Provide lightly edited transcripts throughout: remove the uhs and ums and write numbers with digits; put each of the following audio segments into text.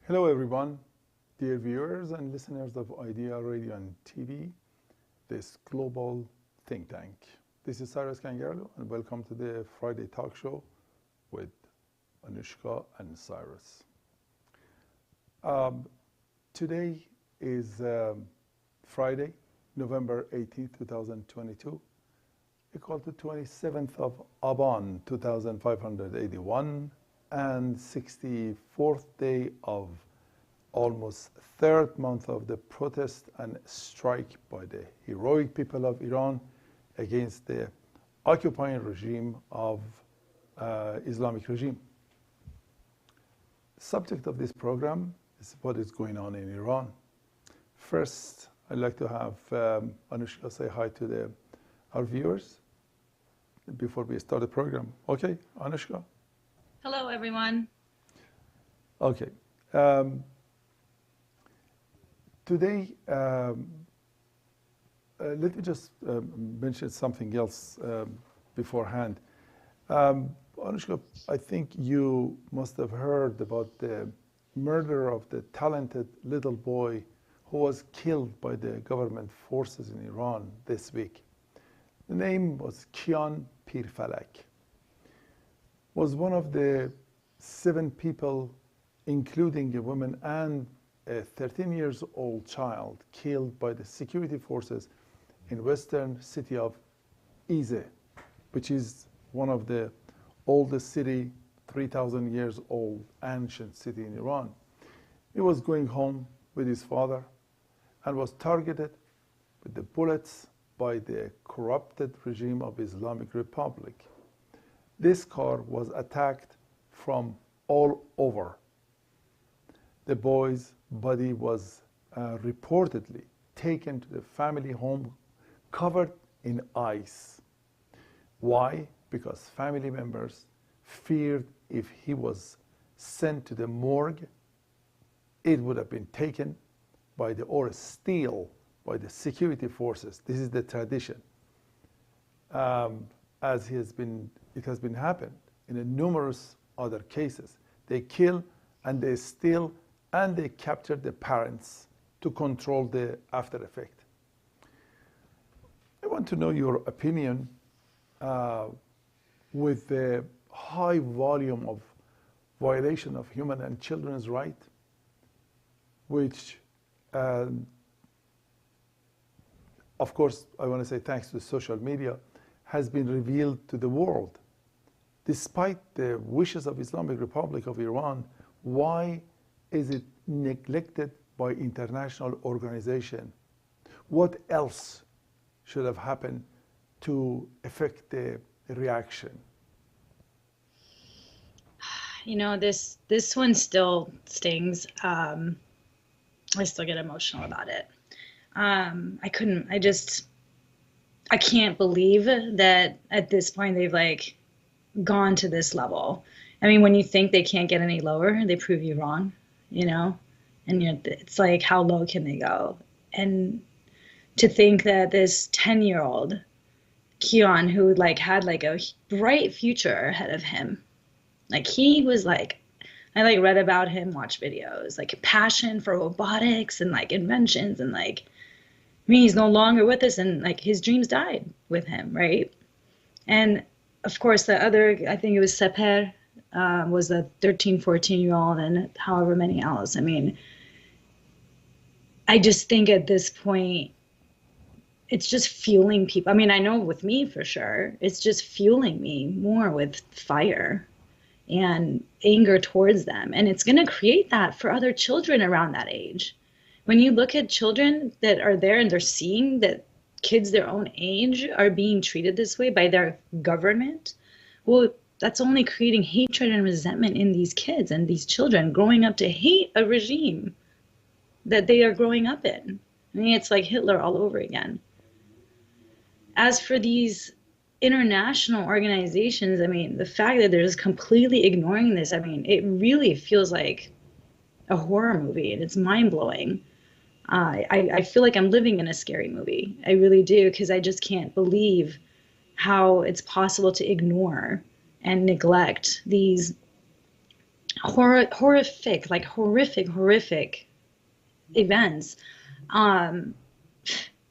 Hello everyone, dear viewers and listeners of Idea Radio and TV, this global think tank. This is Cyrus and welcome to the Friday talk show with Anushka and Cyrus. Today is Friday, November 18th, 2022, equal to 27th of Aban, 2581, and 64th day of almost third month of the protest and strike by the heroic people of Iran against the occupying regime of Islamic regime. Subject of this program is what is going on in Iran. First, I'd like to have Anushka say hi to our viewers before we start the program. Okay, Anushka? Hello, everyone. Okay. Today, let me just mention something else beforehand. Anushka, I think you must have heard about the murder of the talented little boy who was killed by the government forces in Iran this week. The name was Kian Pirfalak. Was one of the 7 people, including a woman and a 13-year-old child, killed by the security forces in western city of Ize, which is one of the oldest city, 3,000 years old, ancient city in Iran. He was going home with his father and was targeted with the bullets by the corrupted regime of Islamic Republic. This car was attacked from all over. The boy's body was reportedly taken to the family home covered in ice. Why? Because family members feared if he was sent to the morgue, it would have been taken by or steal by the security forces. This is the tradition. As it has been happened in numerous other cases. They kill and they steal and they capture the parents to control the after effect. I want to know your opinion with the high volume of violation of human and children's rights, which of course, I want to say thanks to social media, has been revealed to the world. Despite the wishes of Islamic Republic of Iran, why is it neglected by international organization? What else should have happened to affect the reaction? You know, this one still stings. I still get emotional about it. I can't believe that at this point they've gone to this level. I mean, when you think they can't get any lower, they prove you wrong, you know? And it's like, how low can they go? And to think that this 10-year-old Kian, who had a bright future ahead of him, he was I read about him, watched videos, a passion for robotics and inventions and I mean, he's no longer with us, and his dreams died with him, right? And of course, the other, I think it was Seper, was a 13, 14-year-old, and however many else. I mean, I just think at this point, it's just fueling people. I mean, I know with me for sure, it's just fueling me more with fire and anger towards them. And it's going to create that for other children around that age. When you look at children that are there and they're seeing that kids their own age are being treated this way by their government, well, that's only creating hatred and resentment in these kids and these children growing up to hate a regime that they are growing up in. I mean, it's like Hitler all over again. As for these international organizations, I mean, the fact that they're just completely ignoring this, I mean, it really feels like a horror movie, and it's mind-blowing. I feel like I'm living in a scary movie. I really do, because I just can't believe how it's possible to ignore and neglect these horrific, like horrific events. And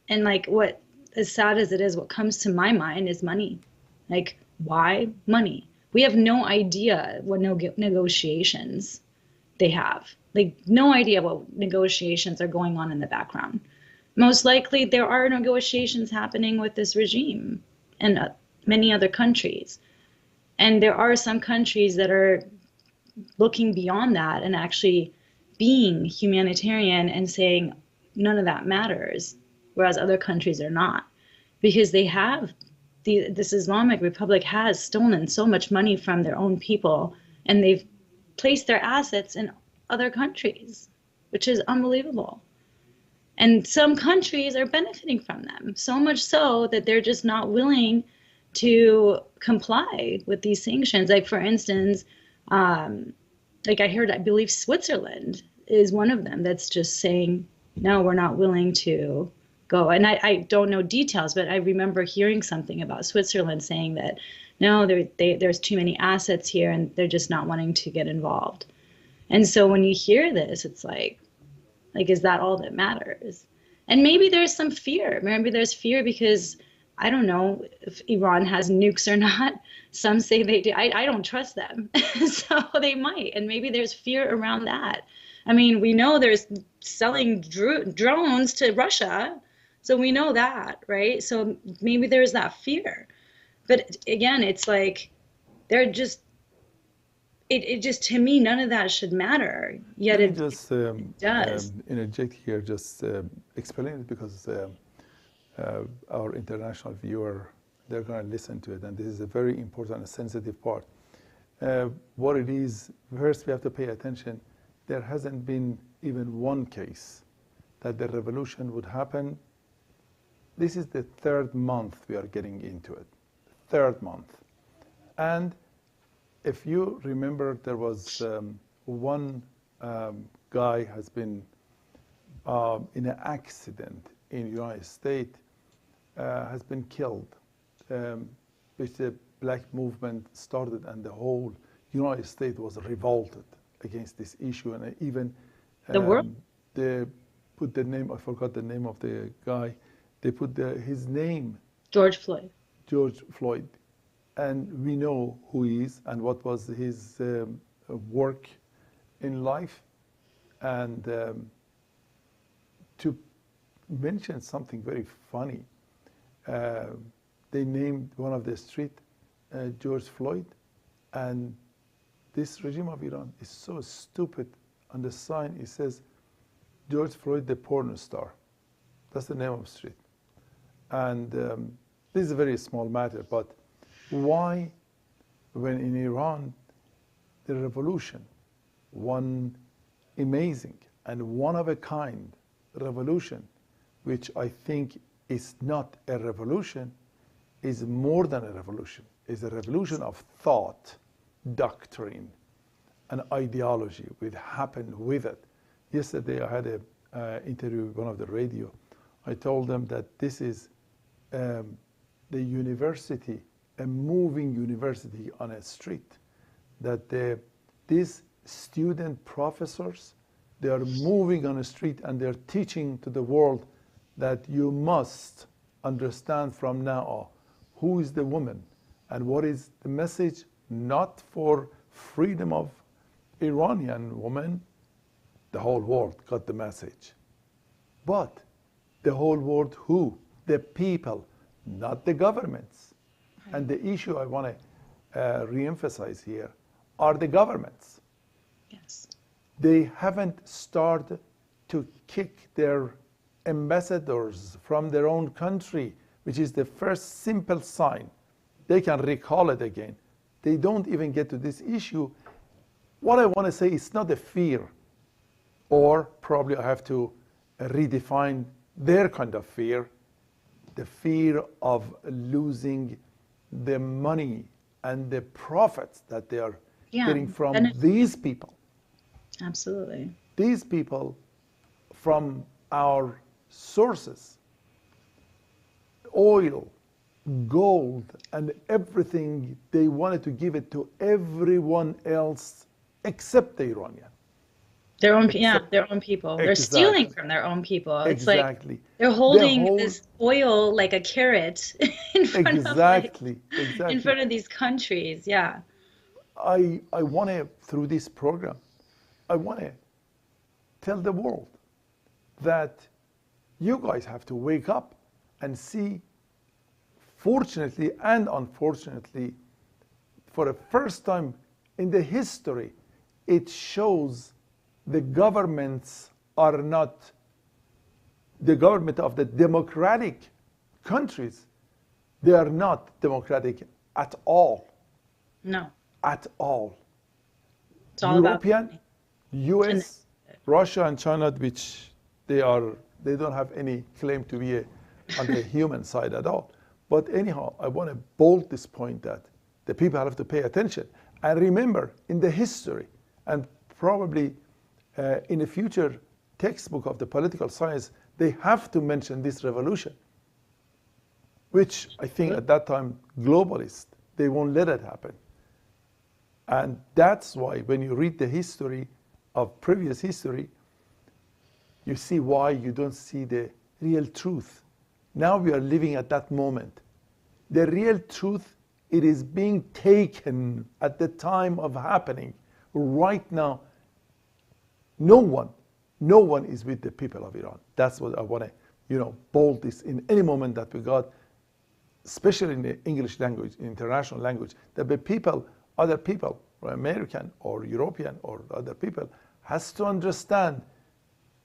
like, what, as sad as it is, what comes to my mind is money. Like, why money? We have no idea what negotiations they have. Like, no idea what negotiations are going on in the background. Most likely there are negotiations happening with this regime and many other countries. And there are some countries that are looking beyond that and actually being humanitarian and saying none of that matters, whereas other countries are not, because they have this Islamic Republic has stolen so much money from their own people, and they've placed their assets in other countries, which is unbelievable. And some countries are benefiting from them, so much so that they're just not willing to comply with these sanctions. Like, for instance, like I believe Switzerland is one of them that's just saying, no, we're not willing to go. And I don't know details, but I remember hearing something about Switzerland saying that, no, there's too many assets here and they're just not wanting to get involved. And so when you hear this, it's like, is that all that matters? And maybe there's some fear. Maybe there's fear because I don't know if Iran has nukes or not. Some say they do. I don't trust them. So they might. And maybe there's fear around that. I mean, we know there's selling drones to Russia. So we know that, right? So maybe there's that fear. But again, it's like, they're just, it just, to me, none of that should matter. Yet Let me it just does. interject here, just explain it, because our international viewer, they're going to listen to it, and this is a very important and sensitive part. What it is, first we have to pay attention. There hasn't been even one case that the revolution would happen. This is the third month we are getting into it, third month. And if you remember, there was one guy has been in an accident in the United States, has been killed, which the black movement started, and the whole United States was revolted against this issue. And even The world? they put the name, I forgot the name of the guy, they put his name, George Floyd. George Floyd. And we know who he is and what was his work in life. And to mention something very funny, they named one of the street George Floyd, and this regime of Iran is so stupid. On the sign it says George Floyd the porn star. That's the name of the street. And this is a very small matter, but why, when in Iran the revolution, one amazing and one of a kind revolution, which I think is not a revolution, is more than a revolution, is a revolution of thought, doctrine, and ideology will happen with it. Yesterday I had an interview with one of the radio. I told them that this is the university, a moving university on a street, that these student professors, they are moving on a street and they're teaching to the world that you must understand from now on who is the woman and what is the message, not for freedom of Iranian women. The whole world got the message. But the whole world who? The people, not the governments. And the issue I want to re-emphasize here are the governments. Yes. They haven't started to kick their ambassadors from their own country, which is the first simple sign. They can recall it again. They don't even get to this issue. What I want to say is not a fear, or probably I have to redefine their kind of fear, the fear of losing the money and the profits that they are getting from these people. Absolutely. These people from our sources, oil, gold, and everything, they wanted to give it to everyone else except the Iranian. Their own, Except, their own people. They're exactly, stealing from their own people. It's like exactly. they're The holding whole, this oil like a carrot in front of exactly, in exactly. front of these countries. Yeah. I want to, through this program, I want to tell the world that you guys have to wake up and see, fortunately and unfortunately, for the first time in the history, it shows the governments are not, the government of the democratic countries, they are not democratic at all. No. At all. It's all European, about US, Russia and China, which they don't have any claim to be on the human side at all. But anyhow, I want to bold this point that the people have to pay attention and remember in the history and probably in a future textbook of the political science, they have to mention this revolution, which I think at that time, globalists, they won't let it happen. And that's why when you read the history of previous history, you see why you don't see the real truth. Now we are living at that moment. The real truth, it is being taken at the time of happening. Right now, no one is with the people of Iran. That's what I want to, bold this in any moment that we got, especially in the English language, international language, that the people, other people, or American or European or other people, has to understand,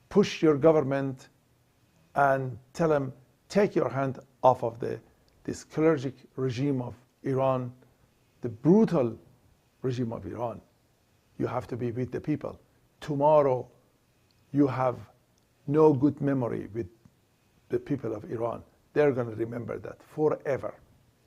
push your government and tell them, take your hand off of this clergic regime of Iran, the brutal regime of Iran. You have to be with the people. Tomorrow, you have no good memory with the people of Iran. They're going to remember that forever.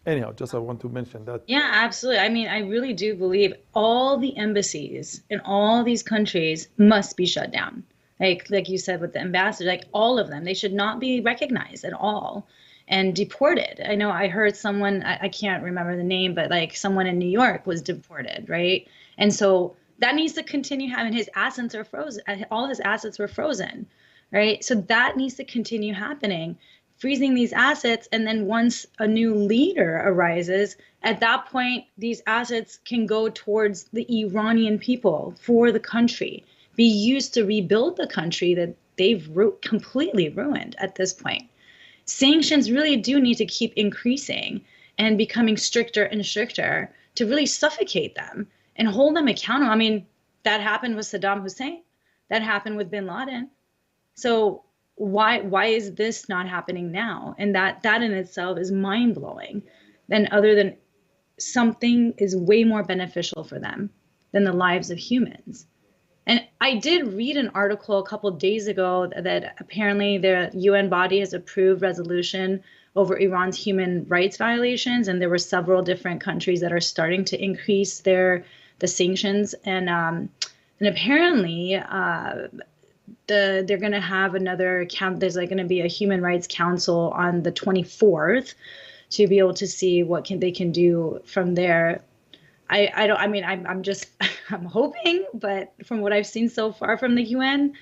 Anyhow, just I want to mention that. Yeah, absolutely. I mean, I really do believe all the embassies in all these countries must be shut down. Like you said with the ambassador, like all of them, they should not be recognized at all and deported. I know I heard someone, I can't remember the name, but like someone in New York was deported, right? And so that needs to continue having, his assets are frozen. All his assets were frozen, right? So that needs to continue happening, freezing these assets. And then once a new leader arises, at that point, these assets can go towards the Iranian people for the country, be used to rebuild the country that they've completely ruined at this point. Sanctions really do need to keep increasing and becoming stricter and stricter to really suffocate them and hold them accountable. I mean, that happened with Saddam Hussein. That happened with bin Laden. So why is this not happening now? And that in itself is mind-blowing. Then other than something is way more beneficial for them than the lives of humans. And I did read an article a couple of days ago that apparently the UN body has approved resolution over Iran's human rights violations, and there were several different countries that are starting to increase the sanctions. And apparently they're going to have another count. There's like going to be a Human Rights Council on the 24th to be able to see what they can do from there. I'm hoping, but from what I've seen so far from the UN,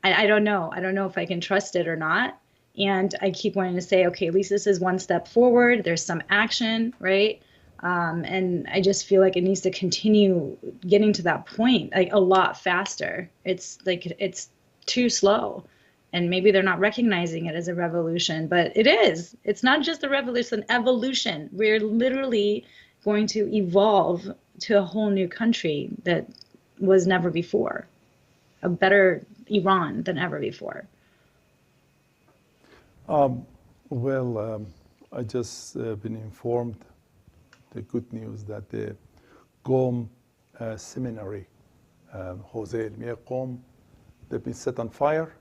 I don't know. I don't know if I can trust it or not. And I keep wanting to say, okay, at least this is one step forward. There's some action, right? And I just feel like it needs to continue getting to that point, like a lot faster. It's like, it's too slow. And maybe they're not recognizing it as a revolution, but it is. It's not just a revolution, evolution. We're literally going to evolve to a whole new country that was never before, a better Iran than ever before. I just been informed the good news that the Qom seminary, Jose Ilmiya Qom, they've been set on fire,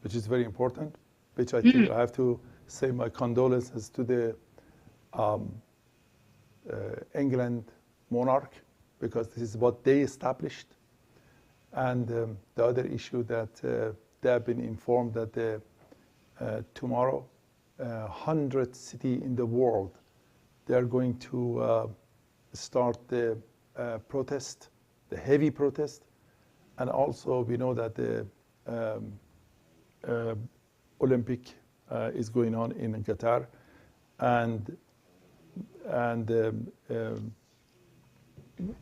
which is very important, which I think I have to say my condolences to the England monarch, because this is what they established. And the other issue that they have been informed that tomorrow, 100 cities in the world, they are going to start the protest the heavy protest, and also we know that the Olympic is going on in Qatar, and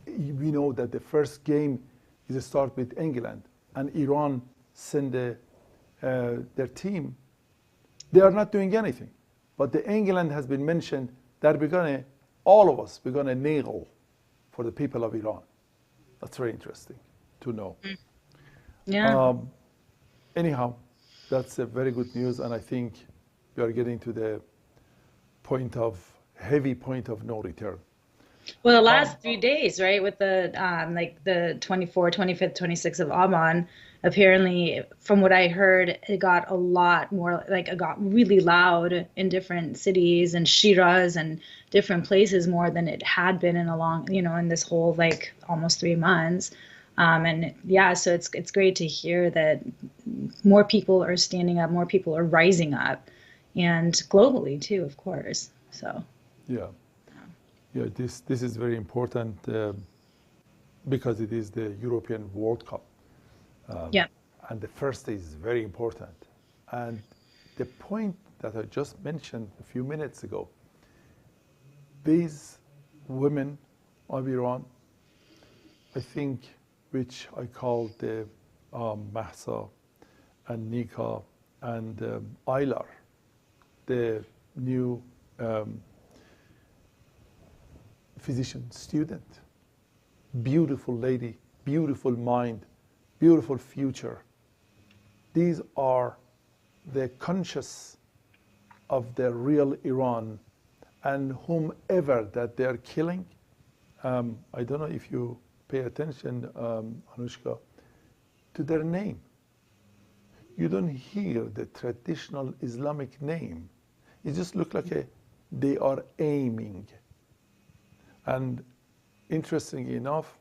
we know that the first game is a start with England, and Iran send their team. They are not doing anything, but the England has been mentioned that all of us, we're gonna kneel for the people of Iran. That's very interesting to know. Yeah. Anyhow, that's a very good news, and I think we are getting to the heavy point of no return. Well, the last 3 days, right, with the like the 24th, 25th, 26th of Aman, apparently, from what I heard, it got a lot more, like it got really loud in different cities and Shiraz and different places more than it had been in a long, in this whole like almost 3 months. And yeah, so it's great to hear that more people are standing up, more people are rising up, and globally too, of course. So. Yeah, this is very important because it is the European World Cup. And the first day is very important. And the point that I just mentioned a few minutes ago, these women of Iran, I think, which I call the Mahsa and Nika and Aylar, the new physician student, beautiful lady, beautiful mind, beautiful future. These are the conscious of the real Iran, and whomever that they are killing, I don't know if you pay attention, Anushka, to their name. You don't hear the traditional Islamic name. It just looks like they are aiming. And interestingly enough,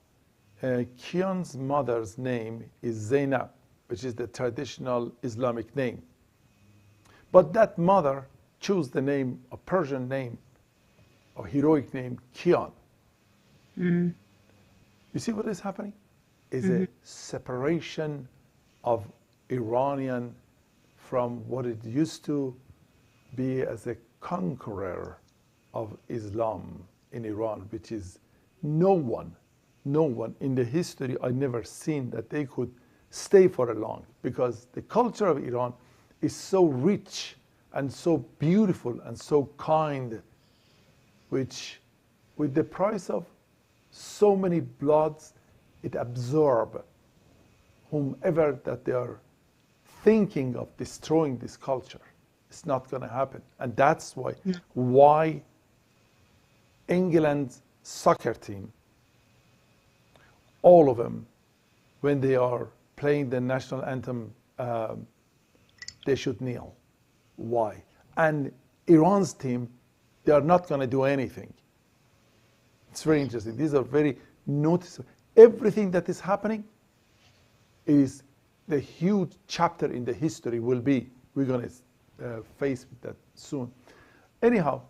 Kion's mother's name is Zainab, which is the traditional Islamic name. But that mother chose the name, a Persian name, a heroic name, Kion. You see what is happening? Is a separation of Iranian from what it used to be as a conqueror of Islam in Iran, which is no one in the history I never seen that they could stay for a long, because the culture of Iran is so rich and so beautiful and so kind, which with the price of so many bloods, it absorbs whomever that they are thinking of destroying this culture. It's not going to happen. And that's why England's soccer team, all of them, when they are playing the national anthem, they should kneel. Why? And Iran's team, they are not going to do anything. It's very interesting. These are very noticeable. Everything that is happening is the huge chapter in the history will be. We're going to face that soon. Anyhow,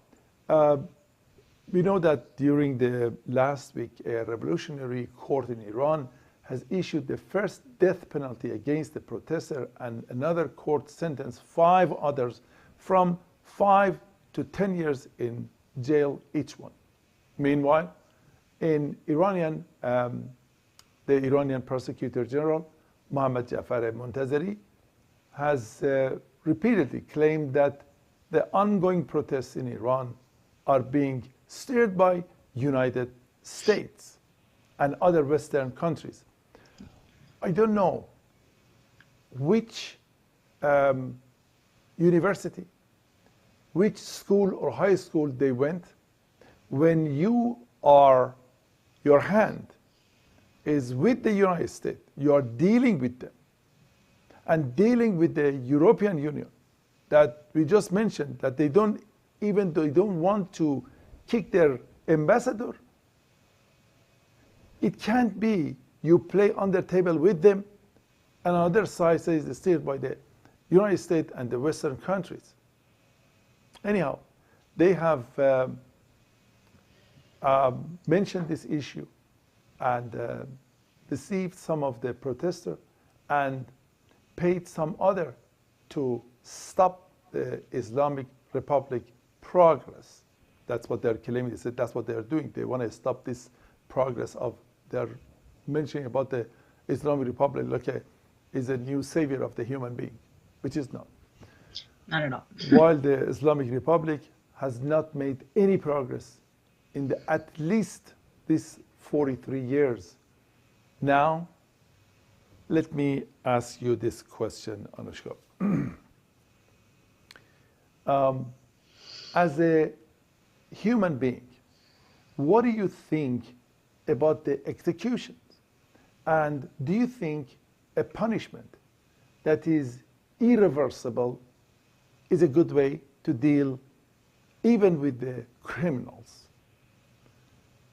we know that during the last week, a revolutionary court in Iran has issued the first death penalty against the protester, and another court sentenced 5 others from 5 to 10 years in jail each one. Meanwhile, in the Iranian Prosecutor General, Mohammad Jafar Montazeri, has repeatedly claimed that the ongoing protests in Iran are being steered by United States and other Western countries. I don't know which university, which school or high school they went. When your hand is with the United States, you are dealing with them and dealing with the European Union that we just mentioned, that they don't want to kick their ambassador. It can't be you play on the table with them and on the other side says it's steered by the United States and the Western countries. Anyhow, they have mentioned this issue, and deceived some of the protesters and paid some other to stop the Islamic Republic progress. That's what they're claiming. They said that's what they're doing. They want to stop this progress of their mentioning about the Islamic Republic like is a new savior of the human being, which is not. Not at all. While the Islamic Republic has not made any progress in at least this 43 years. Now, let me ask you this question, Anushka. As a human being, what do you think about the executions? And do you think a punishment that is irreversible is a good way to deal even with the criminals,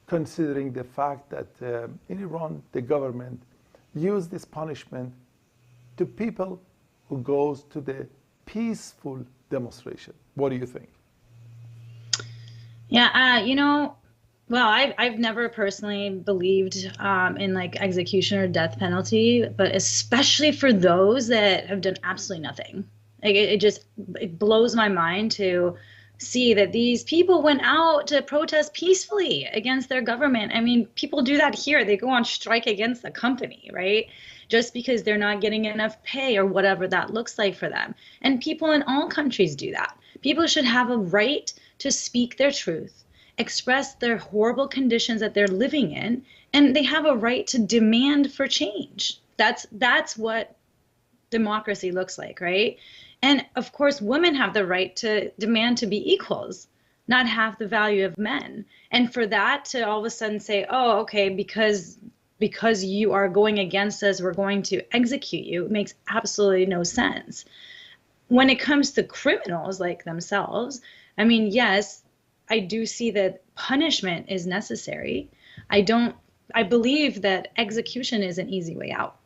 considering the fact that in Iran, the government used this punishment to people who goes to the peaceful demonstration? What do you think? Yeah, well, I've never personally believed in like execution or death penalty, but especially for those that have done absolutely nothing. Like it blows my mind to see that these people went out to protest peacefully against their government. I mean, people do that here. They go on strike against the company, right? Just because they're not getting enough pay or whatever that looks like for them. And people in all countries do that. People should have a right to speak their truth, express their horrible conditions that they're living in, and they have a right to demand for change. That's what democracy looks like, right? And of course, women have the right to demand to be equals, not half the value of men. And for that to all of a sudden say, oh, okay, because you are going against us, we're going to execute you, it makes absolutely no sense. When it comes to criminals like themselves, I mean, yes, I do see that punishment is necessary. I believe that execution is an easy way out.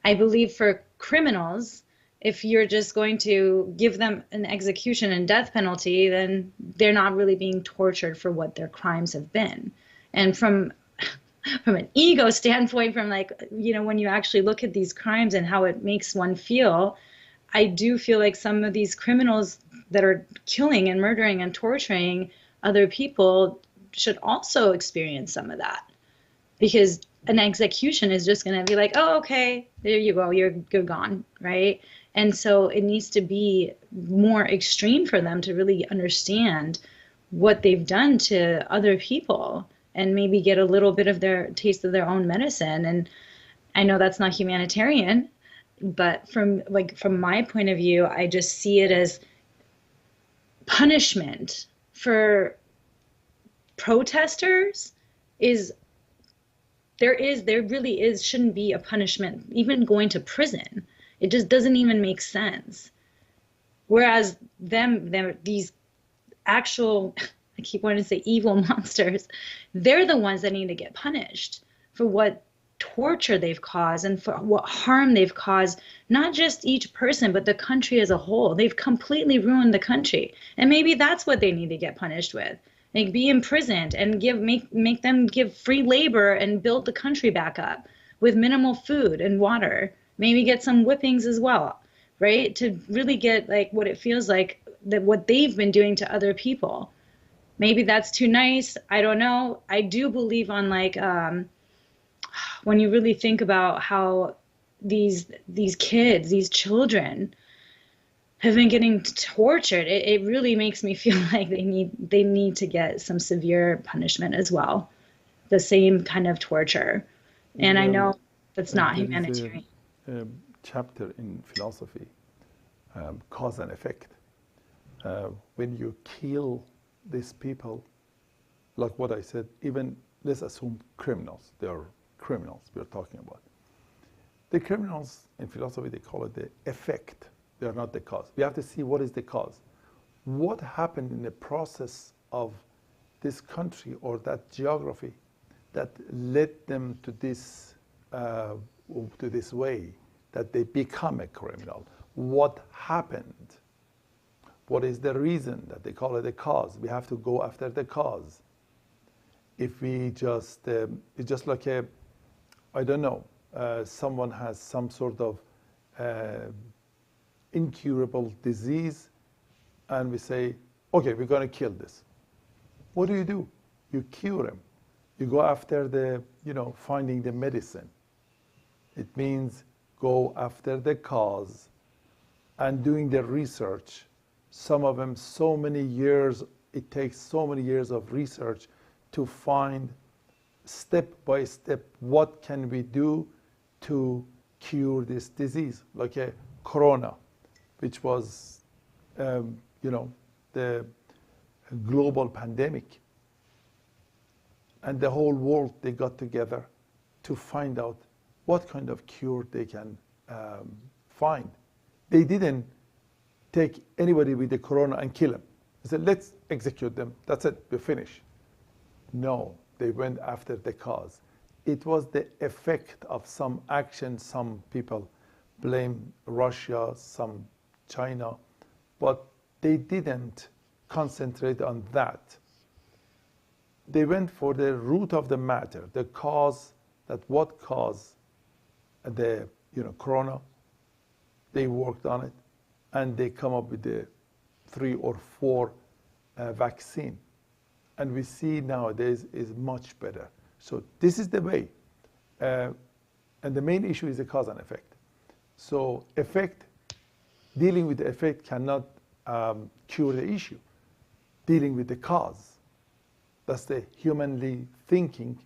I believe for criminals, if you're just going to give them an execution and death penalty, then they're not really being tortured for what their crimes have been. And from an ego standpoint, from like, when you actually look at these crimes and how it makes one feel, I do feel like some of these criminals that are killing and murdering and torturing other people should also experience some of that, because an execution is just going to be like, oh, okay, there you go, you're gone, right? And so it needs to be more extreme for them to really understand what they've done to other people and maybe get a little bit of their taste of their own medicine. And I know that's not humanitarian, but from my point of view, I just see it as punishment for protesters there really shouldn't be a punishment, even going to prison. It just doesn't even make sense. Whereas these actual, I keep wanting to say evil monsters, they're the ones that need to get punished for what torture they've caused and for what harm they've caused, not just each person, but the country as a whole. They've completely ruined the country. And maybe that's what they need to get punished with. Like, be imprisoned and make them give free labor and build the country back up with minimal food and water. Maybe get some whippings as well, right? To really get like what it feels like that what they've been doing to other people. Maybe that's too nice. I don't know. I do believe on like when you really think about how these kids, these children have been getting tortured, it really makes me feel like they need to get some severe punishment as well, the same kind of torture. And I know that's not humanitarian. A chapter in philosophy, cause and effect. When you kill these people, like what I said, even let's assume criminals, they are criminals we're talking about. The criminals in philosophy, they call it the effect. They are not the cause. We have to see what is the cause. What happened in the process of this country or that geography that led them to this way, that they become a criminal? What happened? What is the reason that they call it a cause? We have to go after the cause. If we just, it's just like I don't know, someone has some sort of incurable disease, and we say, okay, we're going to kill this. What do? You cure him. You go after the, finding the medicine. It means go after the cause and doing the research. Some of them, so many years, it takes so many years of research to find step by step what can we do to cure this disease, like a corona, which was, the global pandemic. And the whole world, they got together to find out what kind of cure they can find. They didn't take anybody with the corona and kill them. They said, let's execute them. That's it, we're finished. No, they went after the cause. It was the effect of some action. Some people blame Russia, some China, but they didn't concentrate on that. They went for the root of the matter, the cause, that what caused the corona. They worked on it, and they come up with the 3 or 4 vaccine. And we see nowadays is much better. So this is the way. And the main issue is the cause and effect. So dealing with the effect cannot cure the issue. Dealing with the cause, that's the humanly thinking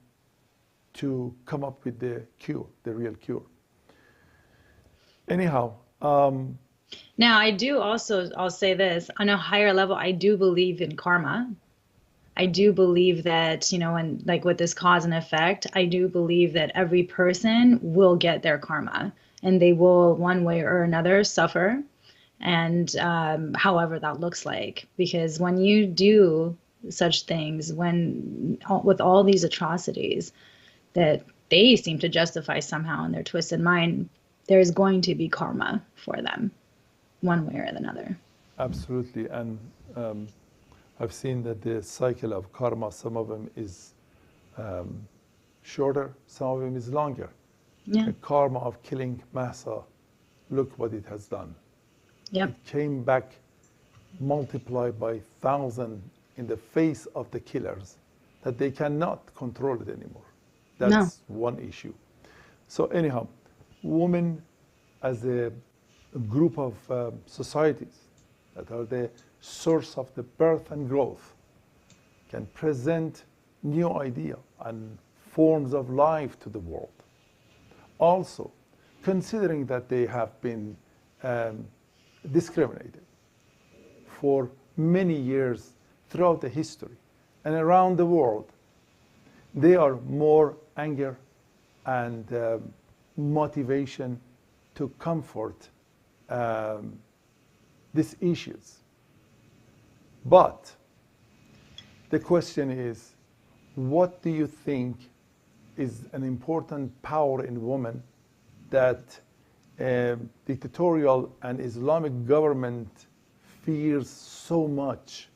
to come up with the cure, the real cure. Anyhow. Now, I do also, I'll say this, on a higher level, I do believe in karma. I do believe that, and like with this cause and effect, I do believe that every person will get their karma, and they will one way or another suffer, and however that looks like. Because when you do such things, with all these atrocities that they seem to justify somehow in their twisted mind, there is going to be karma for them, one way or another. Absolutely. And I've seen that the cycle of karma, some of them is shorter, some of them is longer. Yeah. The karma of killing Mahsa, look what it has done. Yep. It came back multiplied by 1,000 in the face of the killers, that they cannot control it anymore. That's one issue. So anyhow, women as a group of societies that are the source of the birth and growth can present new idea and forms of life to the world. Also, considering that they have been discriminated for many years throughout the history and around the world, they are more anger and motivation to comfort these issues. But the question is, what do you think is an important power in women that dictatorial and Islamic government fears so much?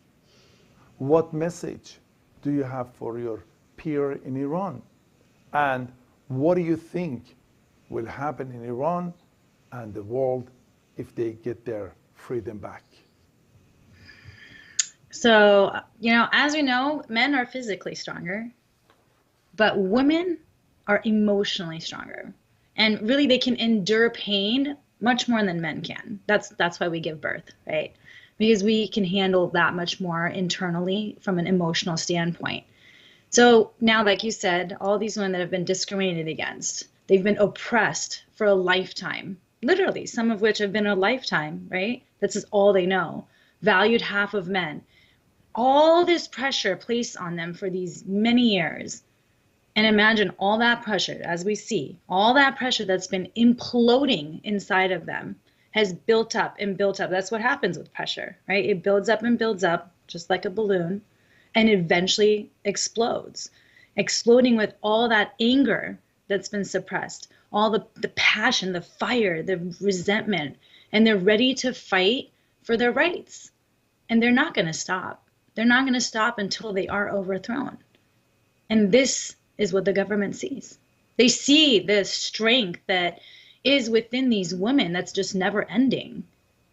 What message do you have for your peer in Iran? And what do you think will happen in Iran and the world if they get their freedom back? So, as we know, men are physically stronger, but women are emotionally stronger. And really, they can endure pain much more than men can. That's why we give birth, right? Because we can handle that much more internally from an emotional standpoint. So now, like you said, all these women that have been discriminated against, they've been oppressed for a lifetime, literally, some of which have been a lifetime, right? This is all they know. Valued half of men. All this pressure placed on them for these many years. And imagine all that pressure, as we see, all that pressure that's been imploding inside of them has built up and built up. That's what happens with pressure, right? It builds up and builds up, just like a balloon, and eventually explodes. Exploding with all that anger that's been suppressed, all the passion, the fire, the resentment, and they're ready to fight for their rights. And they're not going to stop. They're not going to stop until they are overthrown. And this is what the government sees. They see the strength that is within these women that's just never ending.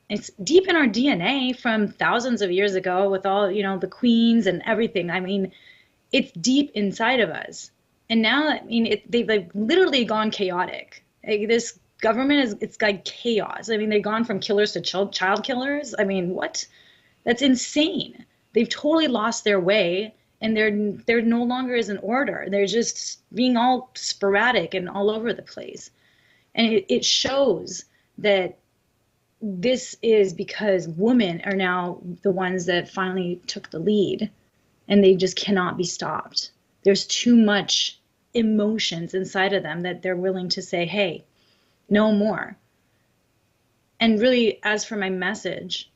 It's deep in our DNA from thousands of years ago with all, the queens and everything. I mean, it's deep inside of us. And now, I mean, they've like literally gone chaotic. Like, this government it's like chaos. I mean, they've gone from killers to child killers. I mean, what? That's insane. They've totally lost their way, and there no longer is an order. They're just being all sporadic and all over the place. And it shows that this is because women are now the ones that finally took the lead, and they just cannot be stopped. There's too much emotions inside of them that they're willing to say, hey, no more. And really, as for my message,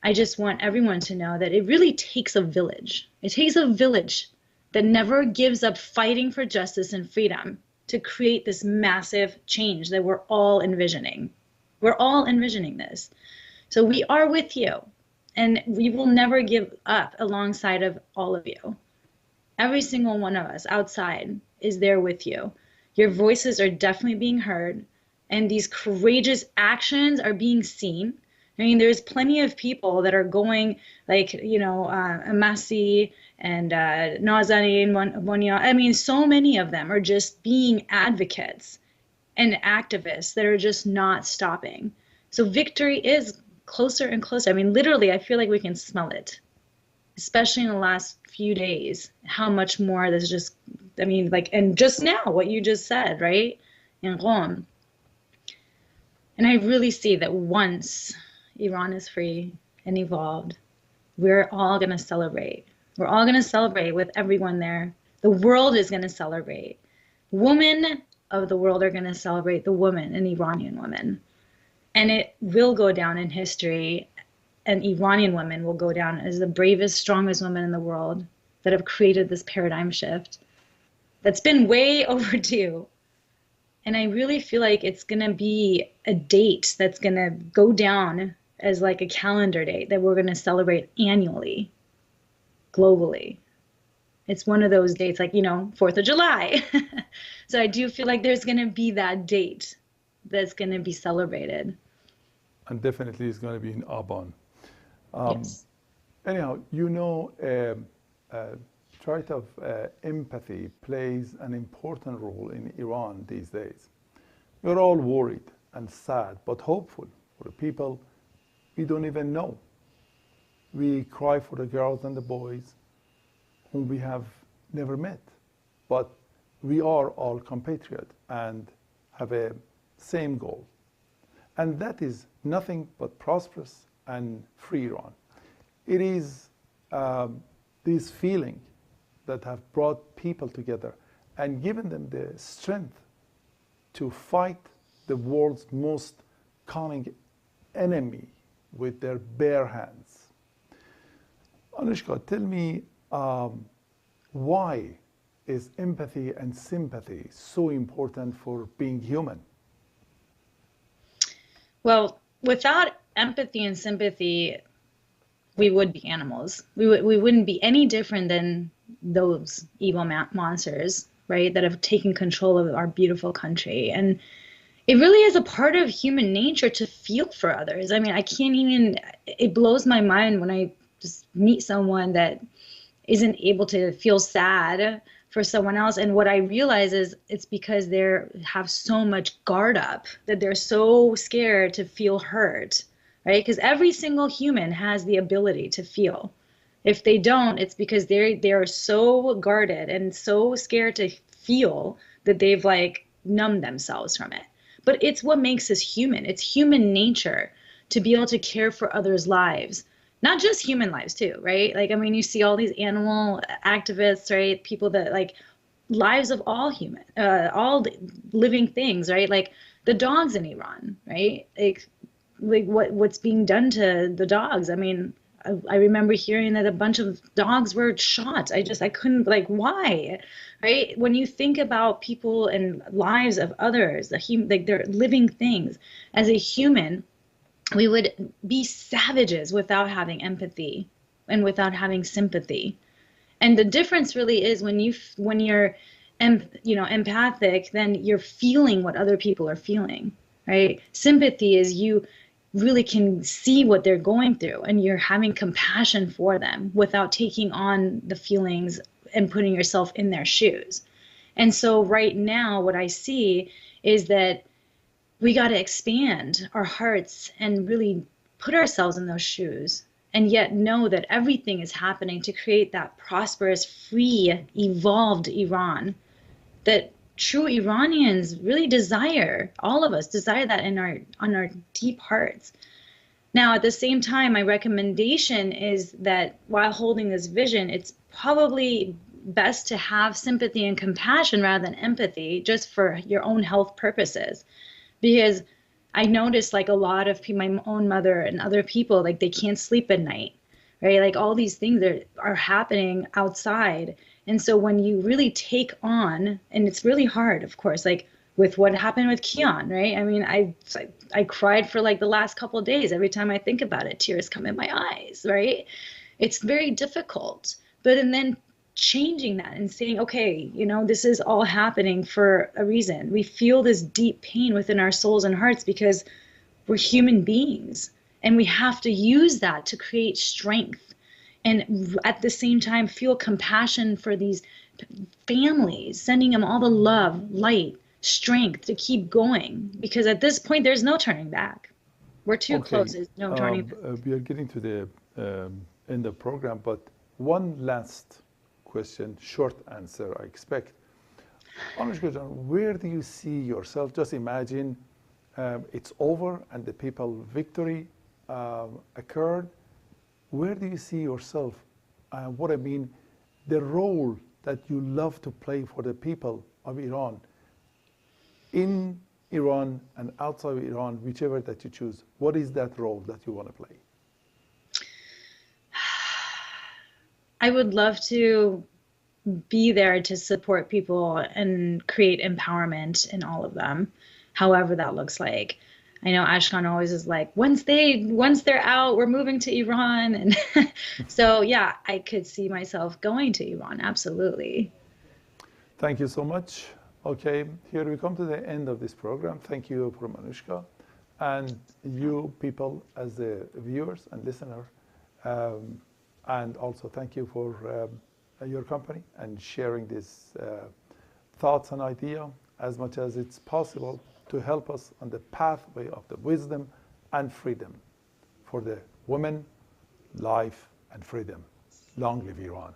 I just want everyone to know that it really takes a village. It takes a village that never gives up fighting for justice and freedom to create this massive change that we're all envisioning. We're all envisioning this. So we are with you, and we will never give up alongside of all of you. Every single one of us outside is there with you. Your voices are definitely being heard, and these courageous actions are being seen. I mean, there's plenty of people that are going, like, Masi and Nazanin, Monia. I mean, so many of them are just being advocates and activists that are just not stopping. So victory is closer and closer. I mean, literally, I feel like we can smell it, especially in the last few days, how much more there's just, I mean, like, and just now, what you just said, right, in Rome. And I really see that once Iran is free and evolved, we're all going to celebrate. We're all going to celebrate with everyone there. The world is going to celebrate. Women of the world are going to celebrate the women, an Iranian woman. And it will go down in history. And Iranian women will go down as the bravest, strongest women in the world that have created this paradigm shift that's been way overdue. And I really feel like it's going to be a date that's going to go down as like a calendar date that we're going to celebrate annually, globally. It's one of those dates, like, 4th of July. So I do feel like there's going to be that date that's going to be celebrated. And definitely it's going to be in Aban. Yes. Anyhow, trait of empathy plays an important role in Iran these days. We're all worried and sad, but hopeful for the people we don't even know. We cry for the girls and the boys whom we have never met, but we are all compatriots and have a same goal. And that is nothing but prosperous and free Iran. It is this feeling that have brought people together and given them the strength to fight the world's most cunning enemy with their bare hands. Anushka, tell me, why is empathy and sympathy so important for being human? Well, without empathy and sympathy, we would be animals. We wouldn't be any different than those evil monsters, right, that have taken control of our beautiful country. And it really is a part of human nature to feel for others. I mean, it blows my mind when I just meet someone that isn't able to feel sad for someone else. And what I realize is it's because they have so much guard up that they're so scared to feel hurt, right? Because every single human has the ability to feel. If they don't, it's because they're so guarded and so scared to feel that they've like numbed themselves from it. But it's what makes us human. It's human nature to be able to care for others' lives. Not just human lives too, right? Like, I mean, you see all these animal activists, right? People that like lives of all all living things, right? Like the dogs in Iran, right? Like what's being done to the dogs. I mean, I remember hearing that a bunch of dogs were shot. I couldn't, like, why, right? When you think about people and lives of others, like they're living things, as a human, we would be savages without having empathy and without having sympathy. And the difference really is when you're empathic, then you're feeling what other people are feeling, right? Sympathy is you really can see what they're going through and you're having compassion for them without taking on the feelings and putting yourself in their shoes. And so right now what I see is that we got to expand our hearts and really put ourselves in those shoes, and yet know that everything is happening to create that prosperous, free, evolved Iran that true Iranians really desire. All of us desire that on our deep hearts. Now, at the same time, my recommendation is that while holding this vision, it's probably best to have sympathy and compassion rather than empathy, just for your own health purposes. Because I noticed like a lot of people, my own mother and other people, like they can't sleep at night, right? Like all these things are happening outside. And so when you really take on, and it's really hard, of course, like with what happened with Keon, right? I mean, I cried for like the last couple of days. Every time I think about it, tears come in my eyes, right? It's very difficult. And then changing that and saying, okay, this is all happening for a reason. We feel this deep pain within our souls and hearts because we're human beings, and we have to use that to create strength. And at the same time, feel compassion for these families, sending them all the love, light, strength to keep going. Because at this point, there's no turning back. We're too close. There's no turning back. We are getting to the end of the program, but one last question, short answer, I expect. Anushka, where do you see yourself? Just imagine it's over and the people's victory occurred. Where do you see yourself? What I mean, the role that you love to play for the people of Iran, in Iran and outside of Iran, whichever that you choose. What is that role that you want to play? I would love to be there to support people and create empowerment in all of them, however that looks like. I know Ashkan always is like, once they're out, we're moving to Iran. And so, yeah, I could see myself going to Iran. Absolutely. Thank you so much. Okay, here we come to the end of this program. Thank you from Anushka and you people as the viewers and listeners. And also thank you for your company and sharing these thoughts and idea as much as it's possible to help us on the pathway of the wisdom and freedom for the women, life, and freedom. Long live Iran.